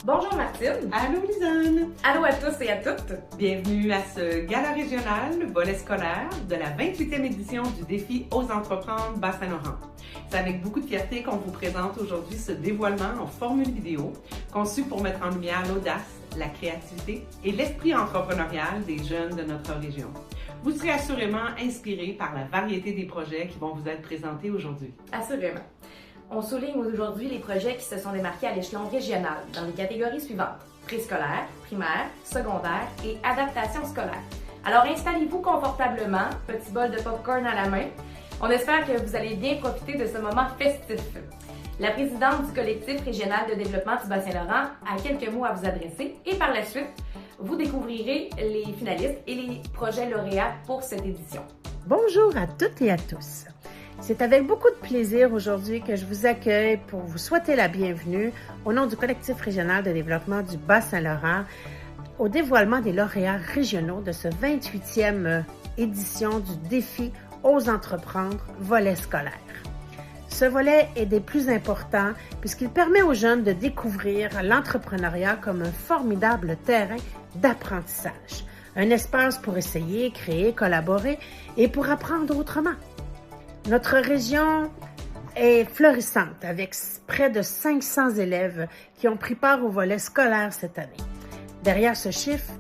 Bonjour Martine. Allô Lisanne. Allô à tous et à toutes. Bienvenue à ce gala régional volet scolaire de la 28e édition du défi Ose entreprendre Bas-Saint-Laurent. C'est avec beaucoup de fierté qu'on vous présente aujourd'hui ce dévoilement en formule vidéo conçu pour mettre en lumière l'audace, la créativité et l'esprit entrepreneurial des jeunes de notre région. Vous serez assurément inspirés par la variété des projets qui vont vous être présentés aujourd'hui. Assurément. On souligne aujourd'hui les projets qui se sont démarqués à l'échelon régional dans les catégories suivantes: préscolaire, primaire, secondaire et adaptation scolaire. Alors installez-vous confortablement, petit bol de popcorn à la main. On espère que vous allez bien profiter de ce moment festif. La présidente du collectif régional de développement du Bas-Saint-Laurent a quelques mots à vous adresser et par la suite, vous découvrirez les finalistes et les projets lauréats pour cette édition. Bonjour à toutes et à tous. C'est avec beaucoup de plaisir aujourd'hui que je vous accueille pour vous souhaiter la bienvenue au nom du collectif régional de développement du Bas-Saint-Laurent au dévoilement des lauréats régionaux de ce 28e édition du défi Ose entreprendre volet scolaire. Ce volet est des plus importants puisqu'il permet aux jeunes de découvrir l'entrepreneuriat comme un formidable terrain d'apprentissage, un espace pour essayer, créer, collaborer et pour apprendre autrement. Notre région est florissante avec près de 500 élèves qui ont pris part au volet scolaire cette année. Derrière ce chiffre,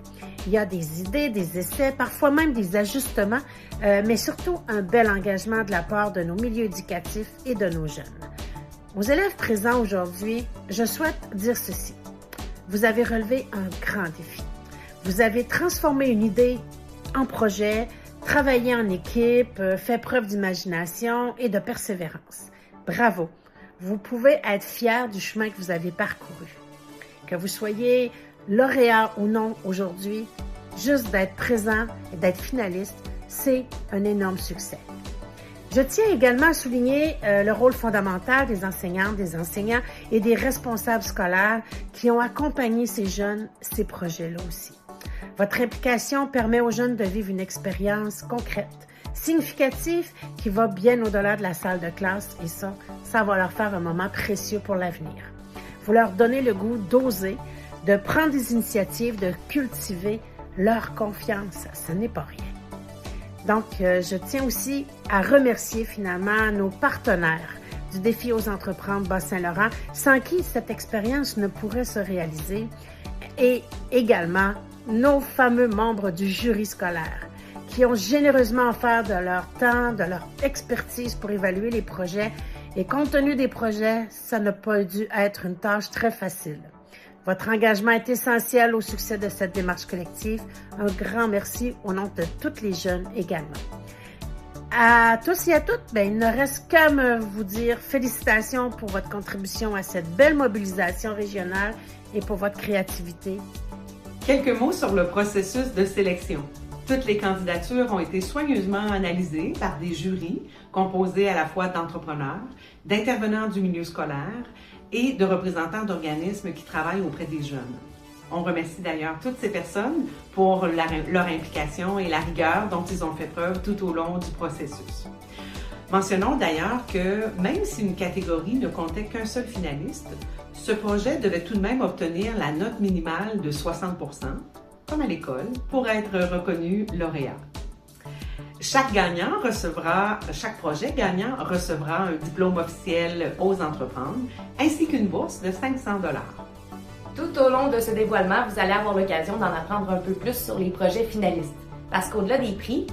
il y a des idées, des essais, parfois même des ajustements, mais surtout un bel engagement de la part de nos milieux éducatifs et de nos jeunes. Aux élèves présents aujourd'hui, je souhaite dire ceci. Vous avez relevé un grand défi. Vous avez transformé une idée en projet, travaillé en équipe, fait preuve d'imagination et de persévérance. Bravo! Vous pouvez être fiers du chemin que vous avez parcouru. Que vous soyez lauréat ou non aujourd'hui, juste d'être présent et d'être finaliste, c'est un énorme succès. Je tiens également à souligner le rôle fondamental des enseignantes, des enseignants et des responsables scolaires qui ont accompagné ces jeunes, ces projets-là aussi. Votre implication permet aux jeunes de vivre une expérience concrète, significative, qui va bien au-delà de la salle de classe et ça va leur faire un moment précieux pour l'avenir. Vous leur donnez le goût d'oser, de prendre des initiatives, de cultiver leur confiance. Ce n'est pas rien. Donc, je tiens aussi à remercier finalement nos partenaires du défi Ose entreprendre Bas-Saint-Laurent, sans qui cette expérience ne pourrait se réaliser, et également nos fameux membres du jury scolaire qui ont généreusement offert de leur temps, de leur expertise pour évaluer les projets. Et compte tenu des projets, ça n'a pas dû être une tâche très facile. Votre engagement est essentiel au succès de cette démarche collective. Un grand merci au nom de toutes les jeunes également. À tous et à toutes, il ne reste qu'à vous dire félicitations pour votre contribution à cette belle mobilisation régionale et pour votre créativité. Quelques mots sur le processus de sélection. Toutes les candidatures ont été soigneusement analysées par des jurys composés à la fois d'entrepreneurs, d'intervenants du milieu scolaire et de représentants d'organismes qui travaillent auprès des jeunes. On remercie d'ailleurs toutes ces personnes pour leur implication et la rigueur dont ils ont fait preuve tout au long du processus. Mentionnons d'ailleurs que même si une catégorie ne comptait qu'un seul finaliste, ce projet devait tout de même obtenir la note minimale de 60%, comme à l'école, pour être reconnu lauréat. Chaque projet gagnant recevra un diplôme officiel Ose entreprendre, ainsi qu'une bourse de 500 $. Tout au long de ce dévoilement, vous allez avoir l'occasion d'en apprendre un peu plus sur les projets finalistes. Parce qu'au-delà des prix,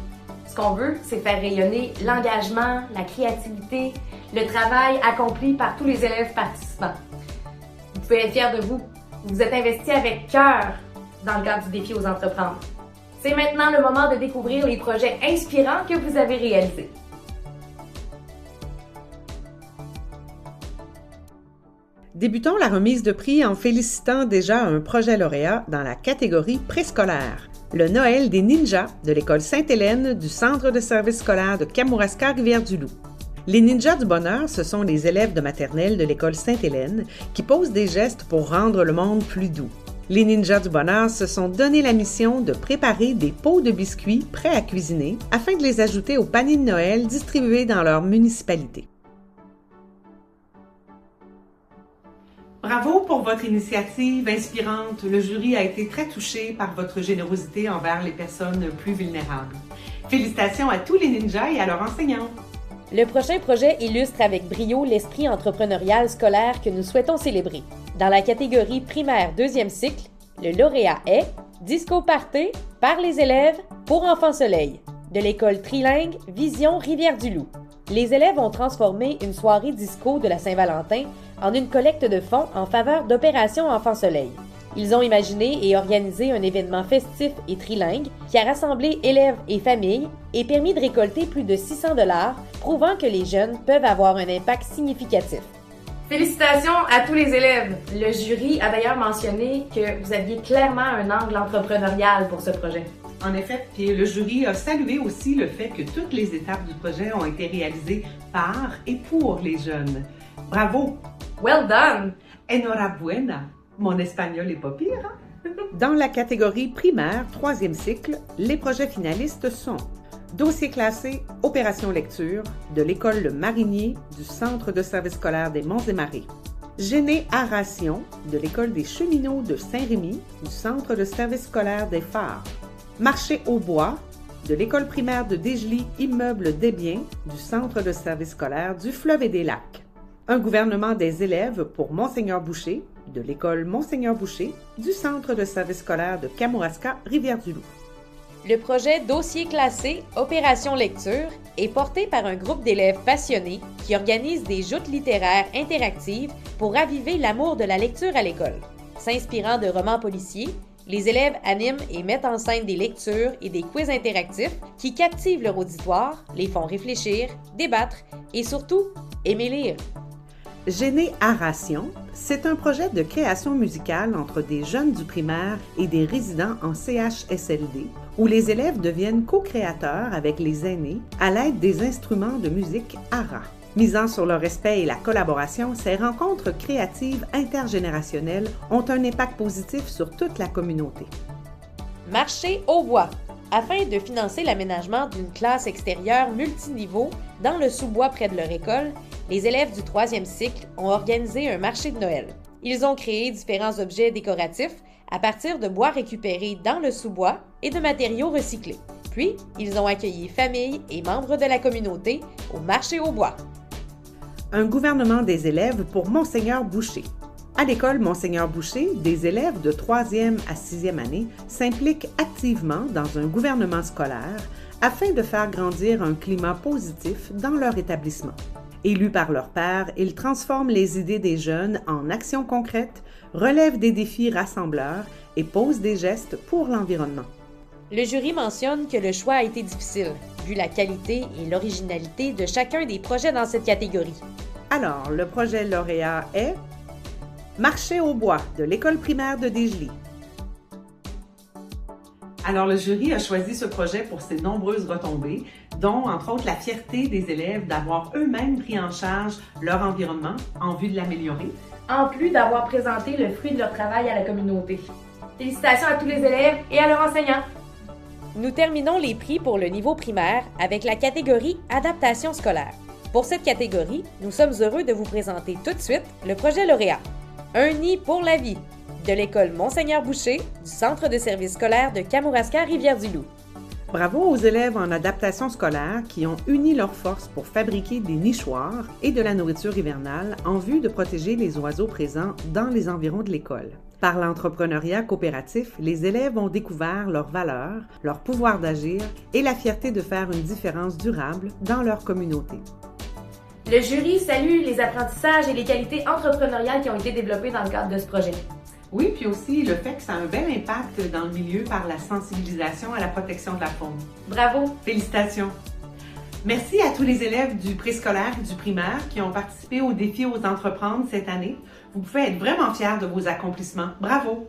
ce qu'on veut, c'est faire rayonner l'engagement, la créativité, le travail accompli par tous les élèves participants. Vous pouvez être fiers de vous. Vous êtes investis avec cœur dans le cadre du défi Ose entreprendre. C'est maintenant le moment de découvrir les projets inspirants que vous avez réalisés. Débutons la remise de prix en félicitant déjà un projet lauréat dans la catégorie préscolaire, le Noël des ninjas de l'école Sainte-Hélène du Centre de service scolaire de Kamouraska-Rivière-du-Loup. Les ninjas du bonheur, ce sont les élèves de maternelle de l'école Sainte-Hélène qui posent des gestes pour rendre le monde plus doux. Les ninjas du bonheur se sont donné la mission de préparer des pots de biscuits prêts à cuisiner afin de les ajouter aux paniers de Noël distribués dans leur municipalité. Bravo pour votre initiative inspirante. Le jury a été très touché par votre générosité envers les personnes plus vulnérables. Félicitations à tous les ninjas et à leurs enseignants. Le prochain projet illustre avec brio l'esprit entrepreneurial scolaire que nous souhaitons célébrer. Dans la catégorie primaire deuxième cycle, le lauréat est Disco Party par les élèves pour Enfants Soleil de l'école trilingue Vision Rivière-du-Loup. Les élèves ont transformé une soirée disco de la Saint-Valentin en une collecte de fonds en faveur d'Opération Enfants Soleil. Ils ont imaginé et organisé un événement festif et trilingue qui a rassemblé élèves et familles et permis de récolter plus de 600 $, prouvant que les jeunes peuvent avoir un impact significatif. Félicitations à tous les élèves! Le jury a d'ailleurs mentionné que vous aviez clairement un angle entrepreneurial pour ce projet. En effet, puis le jury a salué aussi le fait que toutes les étapes du projet ont été réalisées par et pour les jeunes. Bravo! Well done! Enhorabuena! Mon espagnol est pas pire, hein? Dans la catégorie primaire, troisième cycle, les projets finalistes sont Dossier classé Opération lecture de l'école Le Marinier du Centre de service scolaire des Monts-et-Marais. Génération de l'école des cheminots de Saint-Rémy du Centre de service scolaire des Phares. Marché au bois de l'école primaire de Desjely Immeuble des Biens du Centre de service scolaire du Fleuve et des Lacs. Un gouvernement des élèves pour Monseigneur Boucher de l'école Monseigneur Boucher du Centre de service scolaire de Kamouraska, Rivière-du-Loup. Le projet Dossier classé Opération lecture est porté par un groupe d'élèves passionnés qui organisent des joutes littéraires interactives pour raviver l'amour de la lecture à l'école. S'inspirant de romans policiers, les élèves animent et mettent en scène des lectures et des quiz interactifs qui captivent leur auditoire, les font réfléchir, débattre et surtout aimer lire. Génération, c'est un projet de création musicale entre des jeunes du primaire et des résidents en CHSLD, où les élèves deviennent co-créateurs avec les aînés à l'aide des instruments de musique ARA. Misant sur le respect et la collaboration, ces rencontres créatives intergénérationnelles ont un impact positif sur toute la communauté. Marché au bois. Afin de financer l'aménagement d'une classe extérieure multiniveau dans le sous-bois près de leur école, les élèves du troisième cycle ont organisé un marché de Noël. Ils ont créé différents objets décoratifs à partir de bois récupérés dans le sous-bois et de matériaux recyclés. Puis, ils ont accueilli familles et membres de la communauté au marché au bois. Un gouvernement des élèves pour Monseigneur Boucher. À l'école Monseigneur Boucher, des élèves de 3e à 6e année s'impliquent activement dans un gouvernement scolaire afin de faire grandir un climat positif dans leur établissement. Élus par leurs pairs, ils transforment les idées des jeunes en actions concrètes, relèvent des défis rassembleurs et posent des gestes pour l'environnement. Le jury mentionne que le choix a été difficile, vu la qualité et l'originalité de chacun des projets dans cette catégorie. Alors, le projet lauréat est Marché au bois de l'école primaire de Desjely. Alors, le jury a choisi ce projet pour ses nombreuses retombées, dont, entre autres, la fierté des élèves d'avoir eux-mêmes pris en charge leur environnement en vue de l'améliorer, en plus d'avoir présenté le fruit de leur travail à la communauté. Félicitations à tous les élèves et à leurs enseignants! Nous terminons les prix pour le niveau primaire avec la catégorie Adaptation scolaire. Pour cette catégorie, nous sommes heureux de vous présenter tout de suite le projet lauréat. Un nid pour la vie de l'école Monseigneur Boucher du Centre de service scolaire de Kamouraska, Rivière-du-Loup. Bravo aux élèves en adaptation scolaire qui ont uni leurs forces pour fabriquer des nichoirs et de la nourriture hivernale en vue de protéger les oiseaux présents dans les environs de l'école. Par l'entrepreneuriat coopératif, les élèves ont découvert leurs valeurs, leur pouvoir d'agir et la fierté de faire une différence durable dans leur communauté. Le jury salue les apprentissages et les qualités entrepreneuriales qui ont été développés dans le cadre de ce projet. Oui, puis aussi le fait que ça a un bel impact dans le milieu par la sensibilisation à la protection de la faune. Bravo! Félicitations! Merci à tous les élèves du préscolaire et du primaire qui ont participé au défi Ose entreprendre cette année. Vous pouvez être vraiment fiers de vos accomplissements. Bravo!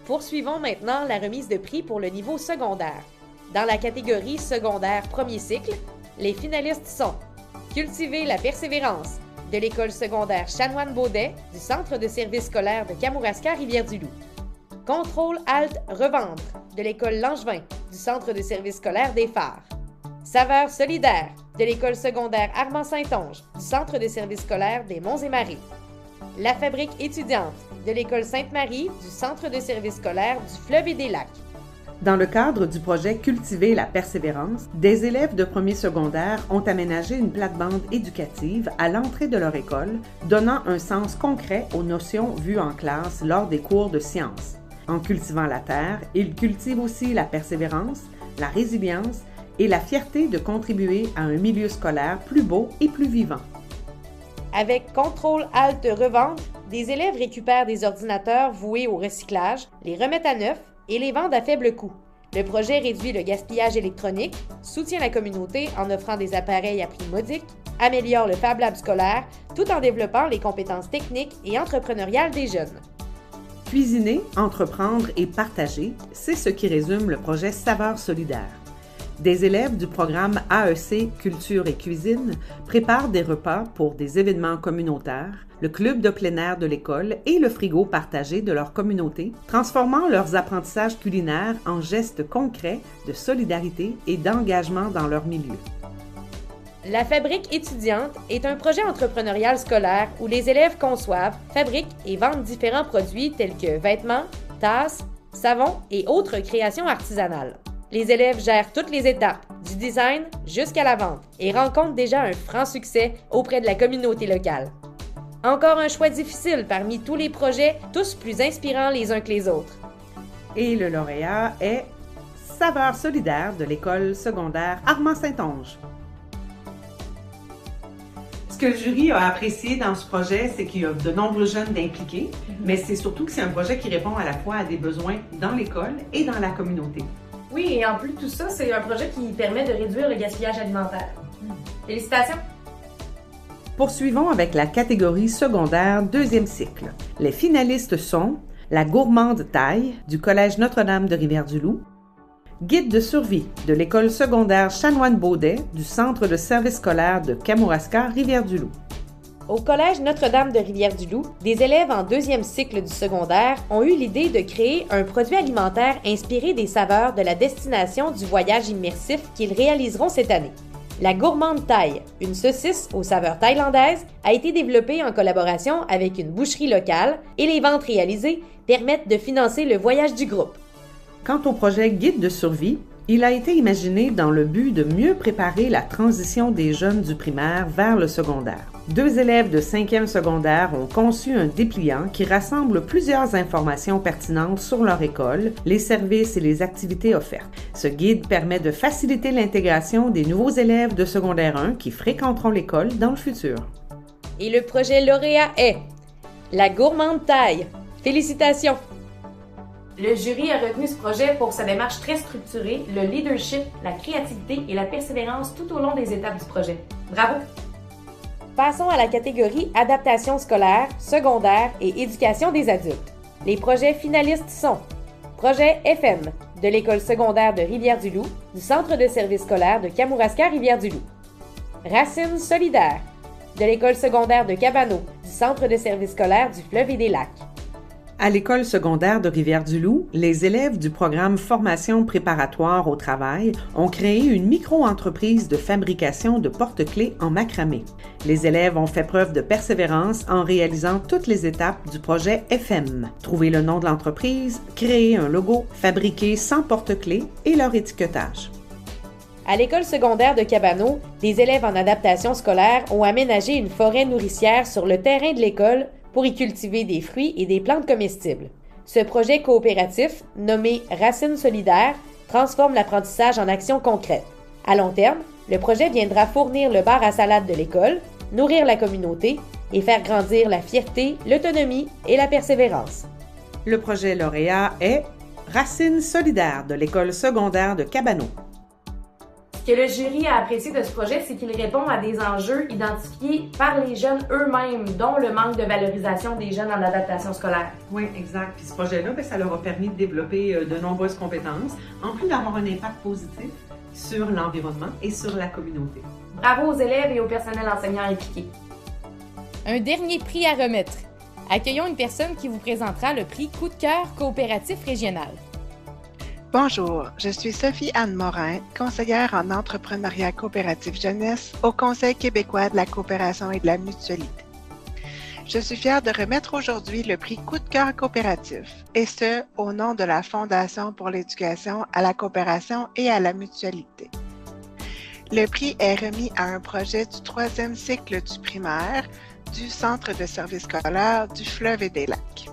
Poursuivons maintenant la remise de prix pour le niveau secondaire. Dans la catégorie secondaire premier cycle, les finalistes sont Cultiver la persévérance de l'école secondaire Chanoine-Baudet du Centre de service scolaire de Kamouraska, Rivière-du-Loup. Contrôle-Alt-Revendre de l'école Langevin du Centre de service scolaire des Phares. Saveur solidaire de l'école secondaire Armand-Saint-Onge du Centre de service scolaire des Monts-et-Marais. La fabrique étudiante de l'École Sainte-Marie du Centre de services scolaires du Fleuve et des Lacs. Dans le cadre du projet Cultiver la persévérance, des élèves de premier secondaire ont aménagé une plate-bande éducative à l'entrée de leur école, donnant un sens concret aux notions vues en classe lors des cours de sciences. En cultivant la terre, ils cultivent aussi la persévérance, la résilience et la fierté de contribuer à un milieu scolaire plus beau et plus vivant. Avec Ctrl-Alt-Revendre, des élèves récupèrent des ordinateurs voués au recyclage, les remettent à neuf et les vendent à faible coût. Le projet réduit le gaspillage électronique, soutient la communauté en offrant des appareils à prix modique, améliore le Fab Lab scolaire, tout en développant les compétences techniques et entrepreneuriales des jeunes. Cuisiner, entreprendre et partager, c'est ce qui résume le projet Saveurs solidaires. Des élèves du programme AEC Culture et Cuisine préparent des repas pour des événements communautaires, le club de plein air de l'école et le frigo partagé de leur communauté, transformant leurs apprentissages culinaires en gestes concrets de solidarité et d'engagement dans leur milieu. La fabrique étudiante est un projet entrepreneurial scolaire où les élèves conçoivent, fabriquent et vendent différents produits tels que vêtements, tasses, savons et autres créations artisanales. Les élèves gèrent toutes les étapes, du design jusqu'à la vente, et rencontrent déjà un franc succès auprès de la communauté locale. Encore un choix difficile parmi tous les projets, tous plus inspirants les uns que les autres. Et le lauréat est Saveurs solidaires de l'école secondaire Armand-Saint-Onge. Ce que le jury a apprécié dans ce projet, c'est qu'il y a de nombreux jeunes impliqués, mais c'est surtout que c'est un projet qui répond à la fois à des besoins dans l'école et dans la communauté. Oui, et en plus de tout ça, c'est un projet qui permet de réduire le gaspillage alimentaire. Félicitations! Poursuivons avec la catégorie secondaire deuxième cycle. Les finalistes sont la gourmande taille du Collège Notre-Dame de Rivière-du-Loup, guide de survie de l'école secondaire Chanoine-Baudet du Centre de services scolaires de Kamouraska, Rivière-du-Loup. Au Collège Notre-Dame de Rivière-du-Loup, des élèves en deuxième cycle du secondaire ont eu l'idée de créer un produit alimentaire inspiré des saveurs de la destination du voyage immersif qu'ils réaliseront cette année. La gourmande thaï, une saucisse aux saveurs thaïlandaises, a été développée en collaboration avec une boucherie locale et les ventes réalisées permettent de financer le voyage du groupe. Quant au projet Guide de survie, il a été imaginé dans le but de mieux préparer la transition des jeunes du primaire vers le secondaire. 2 élèves de 5e secondaire ont conçu un dépliant qui rassemble plusieurs informations pertinentes sur leur école, les services et les activités offertes. Ce guide permet de faciliter l'intégration des nouveaux élèves de secondaire 1 qui fréquenteront l'école dans le futur. Et le projet lauréat est la gourmande taille. Félicitations! Le jury a retenu ce projet pour sa démarche très structurée, le leadership, la créativité et la persévérance tout au long des étapes du projet. Bravo! Passons à la catégorie adaptation scolaire, secondaire et éducation des adultes. Les projets finalistes sont Projet FM de l'école secondaire de Rivière-du-Loup, du Centre de services scolaires de Kamouraska, Rivière-du-Loup. Racines solidaires de l'école secondaire de Cabano, du Centre de services scolaires du Fleuve et des Lacs. À l'école secondaire de Rivière-du-Loup, les élèves du programme Formation préparatoire au travail ont créé une micro-entreprise de fabrication de porte-clés en macramé. Les élèves ont fait preuve de persévérance en réalisant toutes les étapes du projet FM. Trouver le nom de l'entreprise, créer un logo, fabriquer 100 porte-clés et leur étiquetage. À l'école secondaire de Cabano, des élèves en adaptation scolaire ont aménagé une forêt nourricière sur le terrain de l'école pour y cultiver des fruits et des plantes comestibles. Ce projet coopératif, nommé Racines solidaires, transforme l'apprentissage en action concrète. À long terme, le projet viendra fournir le bar à salade de l'école, nourrir la communauté et faire grandir la fierté, l'autonomie et la persévérance. Le projet lauréat est Racines solidaires de l'école secondaire de Cabano. Ce que le jury a apprécié de ce projet, c'est qu'il répond à des enjeux identifiés par les jeunes eux-mêmes, dont le manque de valorisation des jeunes en adaptation scolaire. Oui, exact. Puis ce projet-là, ça leur a permis de développer de nombreuses compétences, en plus d'avoir un impact positif sur l'environnement et sur la communauté. Bravo aux élèves et au personnel enseignant impliqué. Un dernier prix à remettre. Accueillons une personne qui vous présentera le prix Coup de cœur coopératif régional. Bonjour, je suis Sophie-Anne Morin, conseillère en entrepreneuriat coopératif jeunesse au Conseil québécois de la coopération et de la mutualité. Je suis fière de remettre aujourd'hui le prix Coup de cœur coopératif, et ce, au nom de la Fondation pour l'éducation à la coopération et à la mutualité. Le prix est remis à un projet du 3e cycle du primaire du Centre de services scolaires du Fleuve et des Lacs.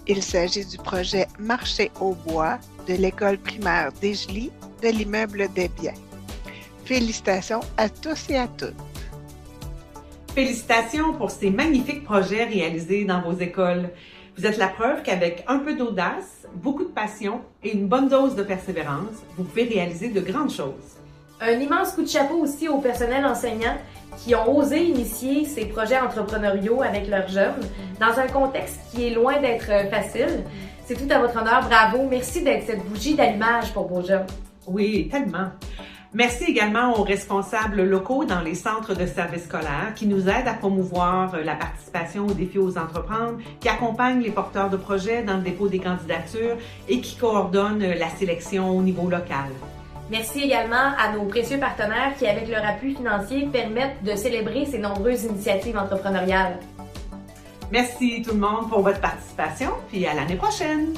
Il s'agit du projet Marché au bois de l'école primaire d'Égely de l'immeuble des Biens. Félicitations à tous et à toutes. Félicitations pour ces magnifiques projets réalisés dans vos écoles. Vous êtes la preuve qu'avec un peu d'audace, beaucoup de passion et une bonne dose de persévérance, vous pouvez réaliser de grandes choses. Un immense coup de chapeau aussi au personnel enseignant qui ont osé initier ces projets entrepreneuriaux avec leurs jeunes dans un contexte qui est loin d'être facile. C'est tout à votre honneur. Bravo. Merci d'être cette bougie d'allumage pour vos jeunes. Oui, tellement. Merci également aux responsables locaux dans les centres de services scolaires qui nous aident à promouvoir la participation aux défis aux entreprendre, qui accompagnent les porteurs de projets dans le dépôt des candidatures et qui coordonnent la sélection au niveau local. Merci également à nos précieux partenaires qui, avec leur appui financier, permettent de célébrer ces nombreuses initiatives entrepreneuriales. Merci tout le monde pour votre participation, puis à l'année prochaine!